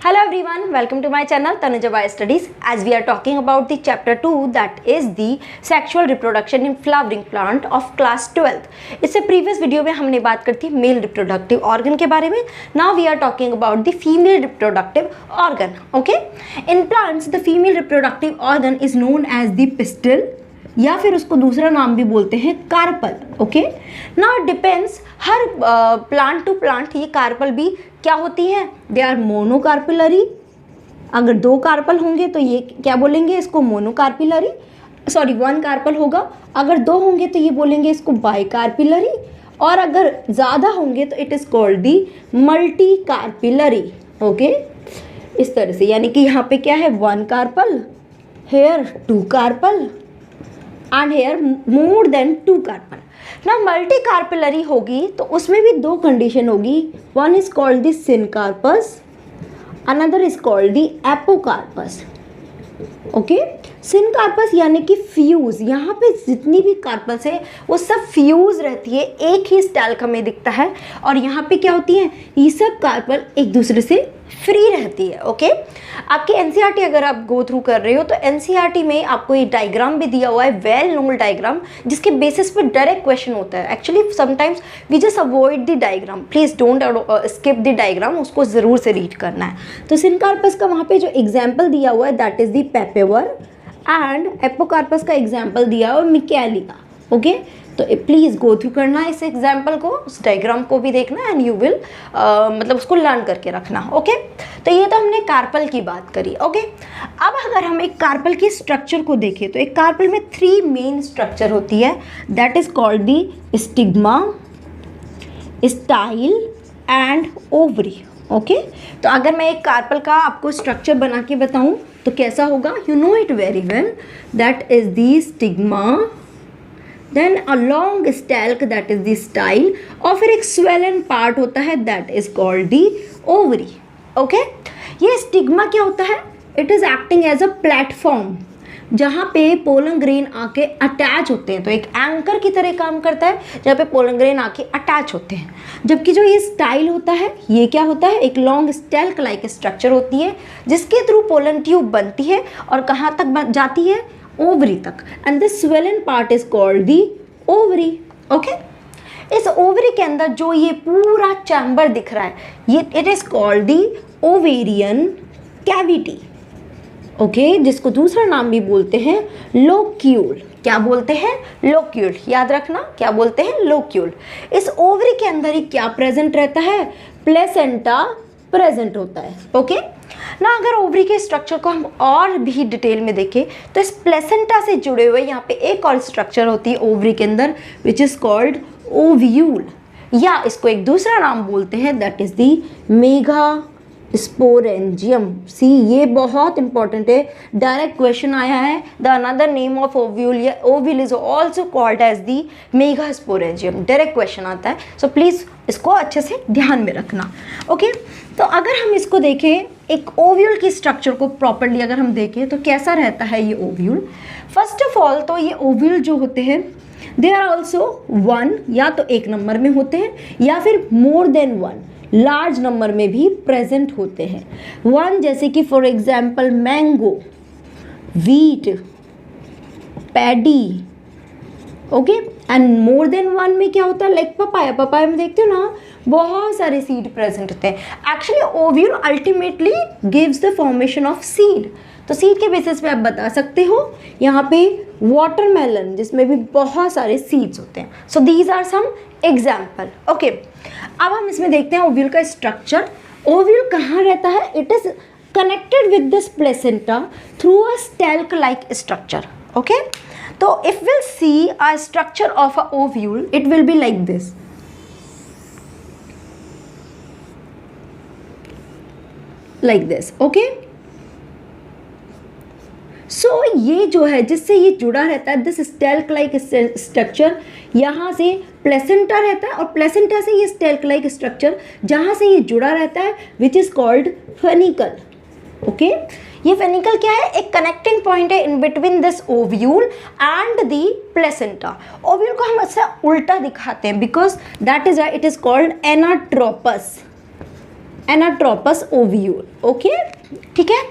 Hello everyone, welcome to my channel Tanuja Bio Studies. As we are talking about the chapter 2, that is the sexual reproduction in flowering plant of class 12th. इससे previous video में हमने बात करी थी male reproductive organ के बारे में. Now we are talking about the female reproductive organ. Okay? In plants, the female reproductive organ is known as the pistil, या फिर उसको दूसरा नाम भी बोलते हैं कार्पल. ओके, नाउ डिपेंड्स हर प्लांट टू प्लांट ये कार्पल भी क्या होती हैं, दे आर मोनोकार्पिलरी. अगर दो कार्पल होंगे तो ये क्या बोलेंगे, इसको मोनोकार्पिलरी. सॉरी, वन कार्पल होगा. अगर दो होंगे तो ये बोलेंगे इसको बाइकार्पिलरी. और अगर ज़्यादा होंगे तो it is called the multicarpellary. Okay, इस तरह से, यानी कि यहाँ पे क्या है, one carpel, here two carpel and here more than two carpel. ना मल्टी कार्पिलरी होगी तो उसमें भी दो कंडीशन होगी. One is called the syncarpous, another is called the apocarpous. Okay, syncarpous यानी कि फ्यूज. यहाँ पे जितनी भी कार्पल्स है वो सब फ्यूज रहती है, एक ही स्टैल्क हमें दिखता है. और यहाँ पे क्या होती है, ये सब कार्पल एक दूसरे से फ्री रहती है. ओके, आपकी एनसीईआरटी अगर आप गो थ्रू कर रहे हो तो एनसीईआरटी में आपको ये डायग्राम भी दिया हुआ है, वेल नोन डायग्राम, जिसके बेसिस पे डायरेक्ट क्वेश्चन होता है. Actually sometimes we just avoid the diagram, please don't skip the diagram, उसको ज़रूर से रीड करना है. तो सिनकार्पस का वहाँ पे जो एग्जाम्पल दिया हुआ है that is the पेपेवर, and apocarpous का एग्जाम्पल दिया हुआ है मिकेलिका. ओके, तो प्लीज़ गो थ्रू करना इस एग्जाम्पल को, उस डायग्राम को भी देखना एंड यू विल मतलब उसको लर्न करके रखना. ओके, तो ये तो हमने कार्पल की बात करी. ओके, अब अगर हम एक कार्पल की स्ट्रक्चर को देखें तो एक कार्पल में थ्री मेन स्ट्रक्चर होती है, that is called the stigma, style and ovary. Okay, तो अगर मैं एक कार्पल का आपको स्ट्रक्चर बना के बताऊं तो कैसा होगा, you know it very well, that is the stigma, then a long stalk that is the style, और फिर एक स्वेलन पार्ट होता है that is called the ovary. Okay, ये स्टिग्मा क्या होता है, it is acting as a platform जहाँ पे पोलन ग्रेन आके अटैच होते हैं. तो एक एंकर की तरह काम करता है जहाँ पे पोलन ग्रेन आके अटैच होते हैं. जबकि जो ये स्टाइल होता है ये क्या होता है, एक लॉन्ग स्टेल्क लाइक स्ट्रक्चर होती है जिसके थ्रू पोलन ट्यूब बनती है और कहाँ तक जाती है, ओवरी तक. And the swollen part is called the ovary. Okay, इस ओवरी के अंदर जो ये पूरा चैम्बर दिख रहा है ये it is called the ovarian cavity. Okay, जिसको दूसरा नाम भी बोलते हैं लोक्यूल. क्या बोलते हैं, लोक्यूल. याद रखना क्या बोलते हैं, लोक्यूल. इस ओवरी के अंदर ही क्या प्रेजेंट रहता है, प्लेसेंटा प्रेजेंट होता है. ओके ना, अगर ओवरी के स्ट्रक्चर को हम और भी डिटेल में देखें तो इस प्लेसेंटा से जुड़े हुए यहाँ पे एक और स्ट्रक्चर होती है ओवरी के अंदर विच इज कॉल्ड ओव्यूल, या इसको एक दूसरा नाम बोलते हैं that is the megasporangium. See, ये बहुत इंपॉर्टेंट है, डायरेक्ट क्वेश्चन आया है. The another name of ovule या ovule is also called as the megasporangium. Direct question आता है, सो प्लीज़ इसको अच्छे से ध्यान में रखना. ओके, तो अगर हम इसको देखें, एक ओव्यूल की स्ट्रक्चर को प्रॉपरली अगर हम देखें तो कैसा रहता है ये ओव्यूल. फर्स्ट ऑफ ऑल तो ये ओव्यूल जो होते हैं दे आर ऑल्सो वन, या तो एक नंबर में होते हैं या फिर more than one, large number में भी प्रेजेंट होते हैं. वन जैसे कि for example mango, wheat, paddy. Okay, and more than one में क्या होता है, लाइक पपाया. पपाया में देखते हो ना बहुत सारे सीड प्रेजेंट होते हैं. Actually ovule ultimately gives the formation of seed. तो सीड के बेसिस पे आप बता सकते हो यहाँ पे वाटरमेलन जिसमें भी बहुत सारे सीड्स होते हैं. So these are some example. Okay, अब हम इसमें देखते हैं ओव्यूल का स्ट्रक्चर. ओव्यूल कहाँ रहता है, it is connected with this placenta through a stalk like structure. Okay, तो if will see a structure of a ovule it will be like this. Like this. Okay, so ये जो है जिससे ये जुड़ा रहता है दिस स्टेल्क लाइक स्ट्रक्चर, यहाँ से प्लेसेंटा रहता है और प्लेसेंटा से ये स्टेल्क लाइक स्ट्रक्चर जहाँ से ये जुड़ा रहता है विच इज़ कॉल्ड फेनिकल. ओके, ये फेनिकल क्या है, एक कनेक्टिंग पॉइंट है in between this ovule and the placenta. Ovule को हम ऐसा उल्टा दिखाते हैं because that is it is called anatropous. Anatropous ovule. Okay, ठीक है।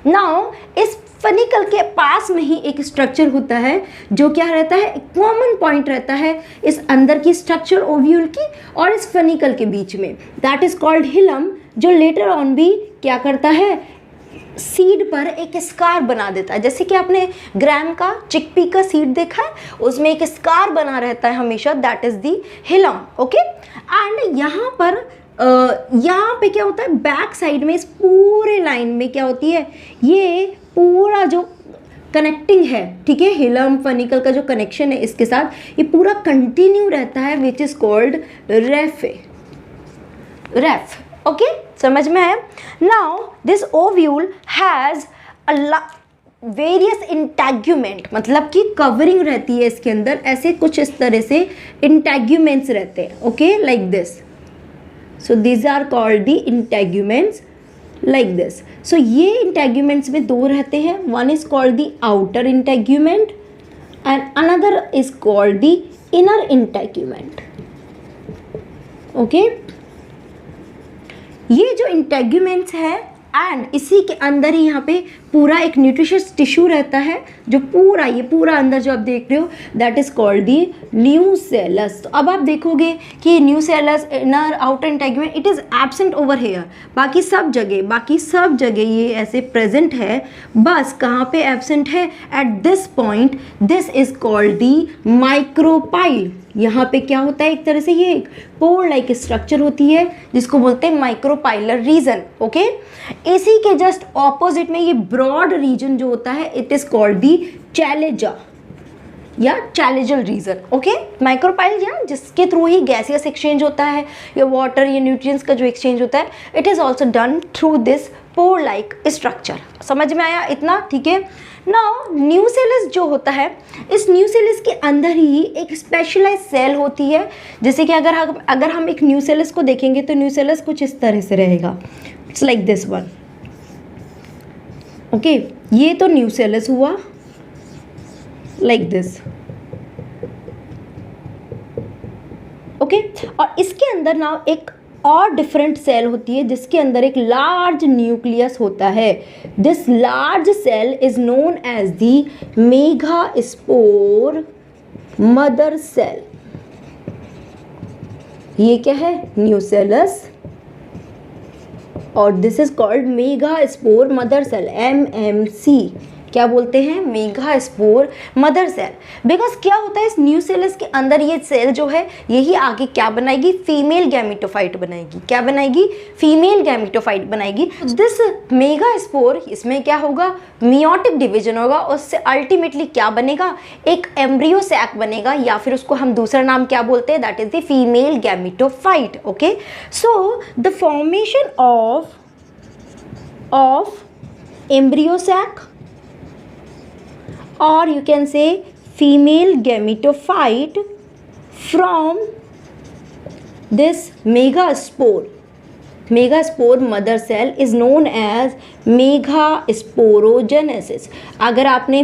नाउ इस फनिकल के पास में ही एक स्ट्रक्चर होता है जो क्या रहता है, कॉमन पॉइंट रहता है इस अंदर की स्ट्रक्चर ओव्यूल की और इस फनिकल के बीच में, दैट इज कॉल्ड हिलम, जो लेटर ऑन भी क्या करता है, सीड पर एक स्कार बना देता है। जैसे कि आपने ग्राम का चिकपी का सीड देखा है, उसमें एक स्कार बना रहता है हमेशा, that is the hilum. Okay, and यहाँ पे क्या होता है, बैक साइड में इस पूरे लाइन में क्या होती है, ये पूरा जो कनेक्टिंग है, ठीक है, हिलम फनिकल का जो कनेक्शन है इसके साथ, ये पूरा कंटिन्यू रहता है, which is called raphe. Okay, समझ में है। Now this ovule has various integument, मतलब कि कवरिंग रहती है इसके अंदर, ऐसे कुछ इस तरह से इंटैग्यूमेंट्स रहते हैं। Okay, like this, so these are called the integuments like this. So ये इंटैग्यूमेंट्स में दो रहते हैं, one is called the outer integument and another is called the inner integument. Okay, ये जो इंटैग्यूमेंट्स है एंड इसी के अंदर ही यहाँ पे पूरा एक न्यूट्रिशियस टिश्यू रहता है, जो पूरा ये पूरा अंदर जो आप देख रहे हो, that is called the nucellus. तो अब आप देखोगे कि nucellus, inner outer integument, it is absent over here, बाकी सब जगह ये ऐसे प्रेजेंट है, बस कहाँ पे एब्सेंट है, at this point, this is called the micropyle. यहाँ पे क्या होता है, एक तरह से ये एक पोर लाइक स्ट्रक्चर होती है जिसको बोलते हैं माइक्रोपाइलर रीजन। ओके, इसी के जस्ट ऑपोजिट में ये ब्रॉड रीजन जो होता है, इट इज कॉल्ड दी चैलेजा या चैलेजल रीजन। ओके, माइक्रोपाइल या जिसके थ्रू ही गैसियस एक्सचेंज होता है या वाटर या न्यूट्रिएंट्स का जो एक्सचेंज होता है, it is also done through this pore like structure. समझ में आया इतना, ठीक है। नाउ न्यूसेलस जो होता है, इस न्यूसेलस के अंदर ही एक स्पेशलाइज सेल होती है। जैसे कि अगर हम एक न्यूसेलस को देखेंगे तो न्यूसेलस कुछ इस तरह से रहेगा, it's like this one. Okay, ये तो न्यूसेलस हुआ लाइक दिस। ओके, और इसके अंदर ना एक और डिफरेंट सेल होती है जिसके अंदर एक लार्ज न्यूक्लियस होता है। This large cell is known as the megaspore mother cell. ये क्या है, न्यूसेलस, और this is called megaspore mother cell, MMC। क्या बोलते हैं, मेगास्पोर मदर सेल। बिकॉज क्या होता है, इस न्यूसेलस के अंदर ये सेल जो है, यही आगे क्या बनाएगी, फीमेल गैमेटोफाइट बनाएगी। क्या बनाएगी, फीमेल गैमेटोफाइट बनाएगी। दिस मेगास्पोर, इसमें क्या होगा, मियोटिक डिवीजन होगा, उससे अल्टीमेटली क्या बनेगा, एक एम्ब्रियो सैक बनेगा, या फिर उसको हम दूसरा नाम क्या बोलते हैं, that is the female gametophyte. Okay, so the formation of embryo sac, or you can say female gametophyte from this megaspore mother cell is known as megasporogenesis. अगर आपने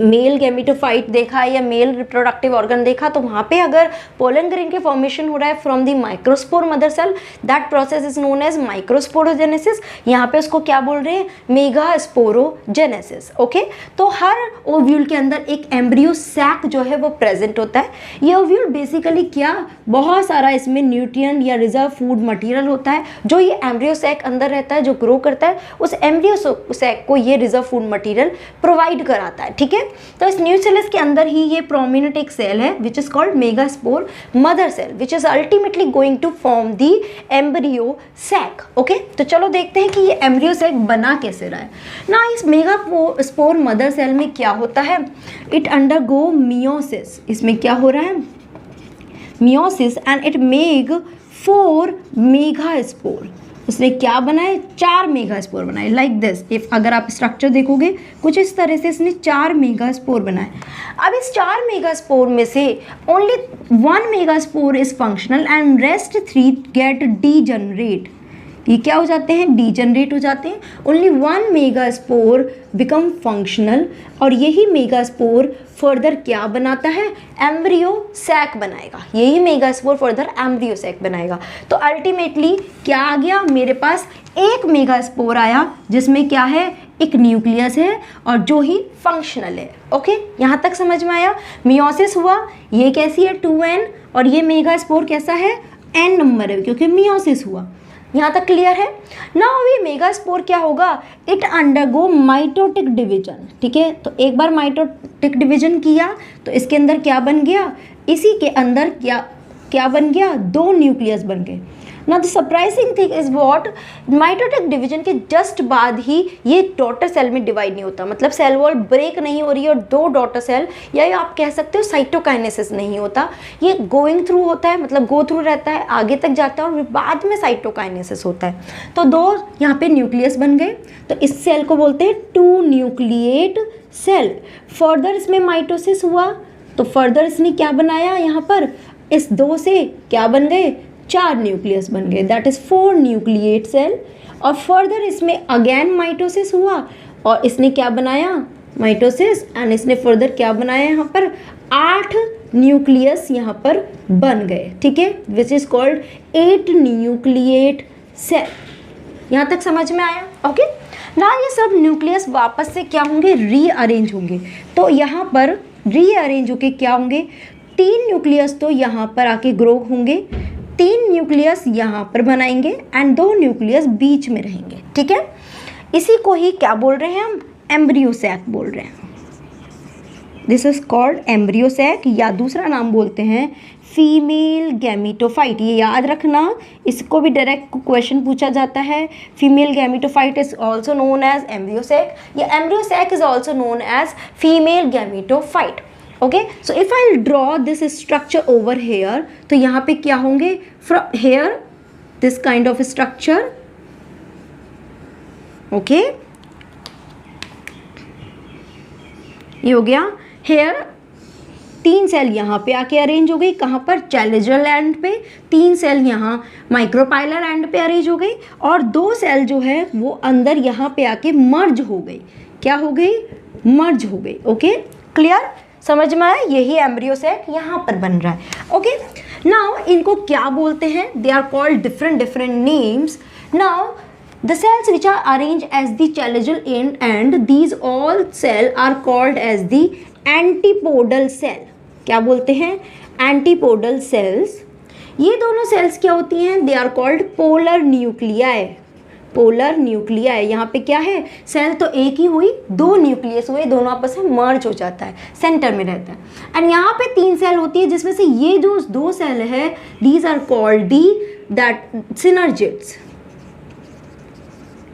मेल गैमेटोफाइट देखा है या मेल रिप्रोडक्टिव ऑर्गन देखा, तो वहाँ पे अगर पोलन ग्रेन के फॉर्मेशन हो रहा है from the microspore mother cell, that process is known as microsporogenesis. यहाँ पे उसको क्या बोल रहे हैं, मेगास्पोरोजेनेसिस। ओके, तो हर ओव्यूल के अंदर एक एम्ब्रियो सैक जो है वो प्रेजेंट होता है। ये ओव्यूल बेसिकली क्या, बहुत सारा इसमें न्यूट्रिएंट या रिजर्व फूड मटेरियल होता है जो ये एम्ब्रियो सैक अंदर रहता है, जो ग्रो करता है, उस एम्ब्रियो सैक को ये रिजर्व फूड मटेरियल प्रोवाइड कराता है। ठीक है, तो इस न्यूसेलस के अंदर ही ये प्रोमिनेंट एक सेल है which is called megaspore mother cell, which is ultimately going to form the embryo sac. Okay, तो चलो देखते हैं कि ये एम्ब्रियो सैक बना कैसे रहा है ना। इस मेगास्पोर मदर सेल में क्या होता है, इट अंडरगो मियोसिस। इसमें क्या हो रहा है, meiosis, and it make 4 megaspore. इसने क्या बनाए, 4 मेगास्पोर बनाए, लाइक दिस। इफ अगर आप स्ट्रक्चर देखोगे कुछ इस तरह से इसने 4 मेगास्पोर बनाए। अब इस 4 मेगास्पोर में से only 1 megaspore is functional and rest 3 get degenerate. ये क्या हो जाते हैं, डीजनरेट हो जाते हैं। Only one megaspore become functional, और यही मेगास्पोर फर्दर क्या बनाता है, एम्ब्रियो सैक बनाएगा। यही मेगास्पोर फर्दर एम्ब्रियो सैक बनाएगा। तो अल्टीमेटली क्या आ गया, मेरे पास एक मेगास्पोर आया जिसमें क्या है, एक न्यूक्लियस है और जो ही फंक्शनल है। ओके, यहाँ तक समझ में आया। मियोसिस हुआ, ये कैसी है 2n, और ये मेगास्पोर कैसा है, n नंबर है क्योंकि मियोसिस हुआ। यहाँ तक क्लियर है। नाउ ये मेगास्पोर क्या होगा, इट अंडरगो माइटोटिक डिवीजन। ठीक है, तो एक बार माइटोटिक डिवीजन किया तो इसके अंदर क्या बन गया, इसी के अंदर क्या बन गया, 2 न्यूक्लियस बन गए। ना the surprising thing is what, mitotic division के जस्ट बाद ही ये डॉटर सेल में डिवाइड नहीं होता, मतलब सेल वॉल ब्रेक नहीं हो रही है और 2 डॉटर सेल, या आप कह सकते हो साइटोकाइनेसिस नहीं होता, ये गोइंग थ्रू होता है, मतलब गो थ्रू रहता है, आगे तक जाता है और बाद में साइटोकाइनेसिस होता है। तो 2 यहाँ पे न्यूक्लियस बन गए, तो इस सेल को बोलते हैं 2 न्यूक्लिएट सेल। फर्दर इसमें माइटोसिस हुआ तो फर्दर इसने क्या बनाया, यहाँ पर इस 2 से क्या बन गए, 4 न्यूक्लियस बन गए, दैट इज 4 न्यूक्लिएट सेल। और फर्दर इसमें अगेन माइटोसिस हुआ और इसने क्या बनाया, माइटोसिस, एंड इसने फर्दर क्या बनाया, यहाँ पर 8 न्यूक्लियस यहाँ पर बन गए। ठीक है, which is called 8 nucleate cell. यहाँ तक समझ में आया। ओके, ना ये सब न्यूक्लियस वापस से क्या होंगे, रीअरेंज होंगे। तो यहाँ पर रीअरेंज होके क्या होंगे, 3 न्यूक्लियस तो यहाँ पर आके ग्रो होंगे, 3 न्यूक्लियस यहाँ पर बनाएंगे एंड 2 न्यूक्लियस बीच में रहेंगे। ठीक है, इसी को ही क्या बोल रहे हैं हम, एम्ब्रियो सैक बोल रहे हैं। This is called embryo sac, या दूसरा नाम बोलते हैं फीमेल गैमीटोफाइट। ये याद रखना, इसको भी डायरेक्ट क्वेश्चन पूछा जाता है। Female gametophyte is also known as embryo sac, या embryo sac is also known as female gametophyte. Okay, so if I draw this structure over here, तो यहाँ पे क्या होंगे, from here this kind of structure. Okay, ये हो गया hair. 3 cell यहाँ पे आके अरेंज हो गई, कहाँ पर, चैलेजल एंड पे। 3 सेल यहाँ माइक्रोपाइलर एंड पे अरेंज हो गई, और 2 सेल जो है वो अंदर यहाँ पे आके मर्ज हो गई। क्या हो गई, मर्ज हो गई। ओके, क्लियर, समझ में आया। यही एम्ब्रियो सैक यहाँ पर बन रहा है। ओके, नाउ इनको क्या बोलते हैं, they are called different names. Now the cells which are arrange as the chalazal and these all cell are called as the antipodal cell. क्या बोलते हैं, एंटीपोडल सेल्स। ये दोनों सेल्स क्या होती हैं, they are called polar nuclei. Polar nuclei, यहाँ पे क्या है, सेल तो एक ही हुई, 2 न्यूक्लियस हुए, दोनों आपस में मर्ज हो जाता है, सेंटर में रहता है। एंड यहाँ पे 3 सेल होती है, जिसमें से ये जो 2 सेल है, these are called the that synergids.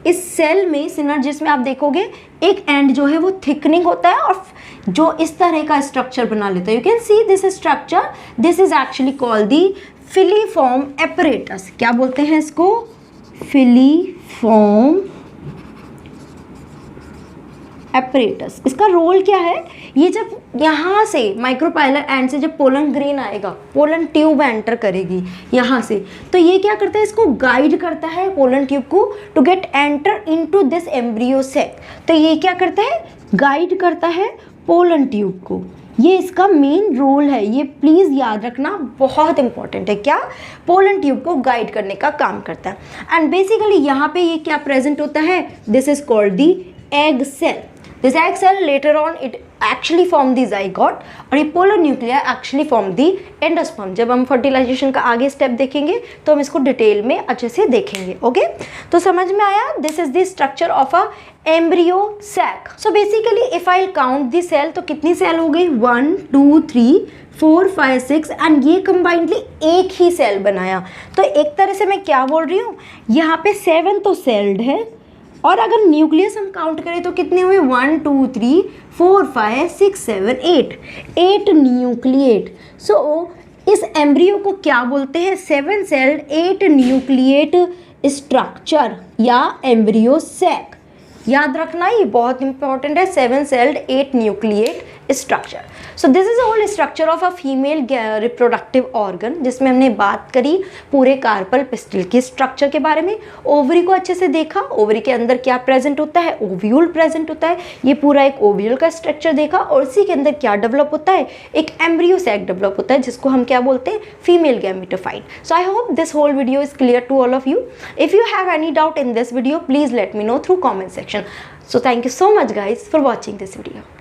इस सेल में, सिनर्जिड्स में आप देखोगे एक एंड जो है वो थिकनिंग होता है और जो इस तरह का स्ट्रक्चर बना लेता है। You can see this structure, this is actually called the filiform apparatus. क्या बोलते हैं इसको, फिलीफॉर्म एपरेटस। इसका रोल क्या है, ये जब यहाँ से माइक्रोपाइलर एंड से जब पोलन ग्रेन आएगा, पोलन ट्यूब एंटर करेगी यहाँ से, तो ये क्या करता है, इसको गाइड करता है पोलन ट्यूब को to get enter into this embryo sac. तो ये क्या करता है, गाइड करता है पोलन ट्यूब को। ये इसका मेन रोल है, ये प्लीज़ याद रखना, बहुत इंपॉर्टेंट है। क्या, पोलन ट्यूब को गाइड करने का काम करता है। एंड बेसिकली यहाँ पे ये क्या प्रेजेंट होता है, this is called the egg cell. This egg cell later on it actually form the zygote, और ये polar nuclei actually form the endosperm. जब हम फर्टिलाइजेशन का आगे स्टेप देखेंगे तो हम इसको डिटेल में अच्छे से देखेंगे। ओके, तो समझ में आया, this is the structure of a embryo sac. So basically if I count the cell, तो कितनी सेल हो गई, 1 2 3 4 5 6, एंड ये कंबाइंडली एक ही सेल बनाया। तो एक तरह से मैं क्या बोल रही हूँ, यहाँ पे 7 तो सेल्ड है, और अगर न्यूक्लियस हम काउंट करें तो कितने हुए, 1 2 3 4 5 6 7 8 न्यूक्लिएट। सो इस एम्ब्रियो को क्या बोलते हैं, 7 सेल्ड 8 न्यूक्लिएट स्ट्रक्चर या एम्ब्रियो सैक। याद रखना, ये बहुत इंपॉर्टेंट है, 7 sailed 8 nucleate structure. So this is all structure of a female reproductive organ, जिसमें हमने बात करी पूरे कार्पल पिस्टल के स्ट्रक्चर के बारे में। ओवरी को अच्छे से देखा, ओवरी के अंदर क्या प्रेजेंट होता है, ओव्यूल प्रेजेंट होता है, ये पूरा एक ओव्यूल का स्ट्रक्चर देखा, और इसी के अंदर क्या डेवलप होता है, एक एम्ब्रियो सैक डेवलप होता है, जिसको हम क्या बोलते हैं, female gametophyte. So I hope this whole video is clear to all of you. If you have any doubt in this video, please let me know through comment section. So thank you so much guys for watching this video.